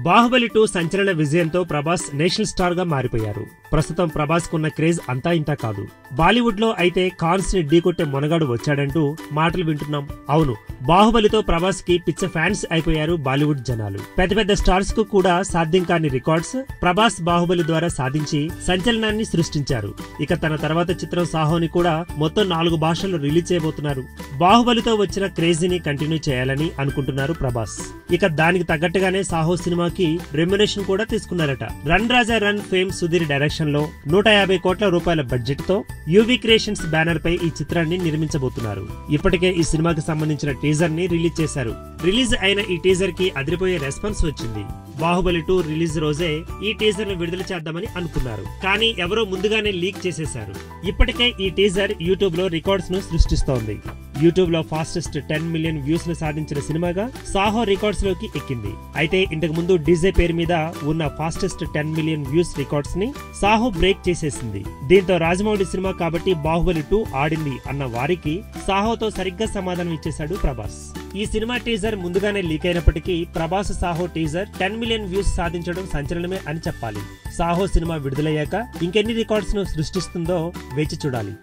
బాహుబలి 2 సంచలన విజయంతో Prabhas national star గా మారిపోయారు. ప్రస్తుతం ప్రభాస్ కున్న క్రేజ్ అంతా ఇంతా కాదు. బాలీవుడ్ లో అయితే ఖాన్స్ ని ఢీకొట్టే మొనగాడు వచ్చాడంటూ మాటలు వింటున్నాం. అవును, బాహుబలితో ప్రభాస్ కి పిచ్చ ఫ్యాన్స్ అయిపోయారు బాలీవుడ్ జనాలు. పెద్ద పెద్ద స్టార్స్ కు కూడా సాధ్యం కాని రికార్డ్స్ ప్రభాస్ బాహుబలి ద్వారా సాధించి సంచలనాన్ని సృష్టించారు. ఇక తన తర్వాత చిత్రం సాహోని కూడా మొత్తం 4 భాషల్లో రిలీజ్ చేయబోతున్నారు. బాహుబలితో వచ్చిన క్రేజీని కంటిన్యూ చేయాలని అనుకుంటున్నారు ప్రభాస్. ఇక దానికి తగ్గట్టుగానే సాహో సినిమాకి రెమ్యునరేషన్ కూడా తీసుకున్నారట. రన్ రాజా రన్ ఫేమ్ సుధీర్ డైరెక్షన్ లో 150 కోట్ల రూపాయల బడ్జెట్ తో యూవీ క్రియేషన్స్ బ్యానర్ పై ఈ చిత్రాన్ని నిర్మించబోతున్నారు. ఇప్పటికే ఈ సినిమాకి సంబంధించిన టీజర్ ని రిలీజ్ చేశారు. రిలీజ్ అయిన ఈ టీజర్ కి అదిరిపోయే రెస్పాన్స్ వచ్చింది. బాహుబలి 2 రిలీజ్ రోజే ఈ టీజర్ ను విడుదల చేద్దామని అనుకున్నారు. కానీ ఎవరో ముందుగానే లీక్ చేసేశారు. ఇప్పటికే ఈ టీజర్ యూట్యూబ్ లో రికార్డ్స్ ను సృష్టిస్తోంది. యూట్యూబ్ లో ఫాస్టెస్ట్ 10 మిలియన్ వ్యూస్ ను సాధించిన సినిమాగా సాహో రికార్డ్స్ లోకి ఎక్కింది. అయితే ఇంతకు ముందు డీజే పేరు మీద ఉన్న ఫాస్టెస్ట్ 10 మిలియన్ వ్యూస్ రికార్డ్స్ ని సాహో బ్రేక్ చేసేసింది. దీంతో రాజమౌళి సినిమా కాబట్టి బాహుబలి 2 ఆడింది అన్న వారికి సాహోతో సరిగ్గా సమాధానం ఇచ్చేశాడు ప్రభాస్. ఈ సినిమా టీజర్ ముందుగానే లీక్ అయినప్పటికీ Prabhas Saaho teaser 10 million views సాధించడం సంచలనమే అని చెప్పాలి. సాహో సినిమా విడుదలయ్యాక ఇంకెన్ని రికార్డ్స్ ను సృష్టిస్తుందో వేచి చూడాలి.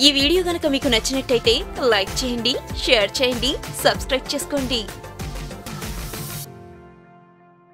ఈ వీడియో గనుక మీకు నచ్చినట్టయితే లైక్ చేయండి, షేర్ చేయండి, సబ్స్క్రైబ్ చేసుకోండి.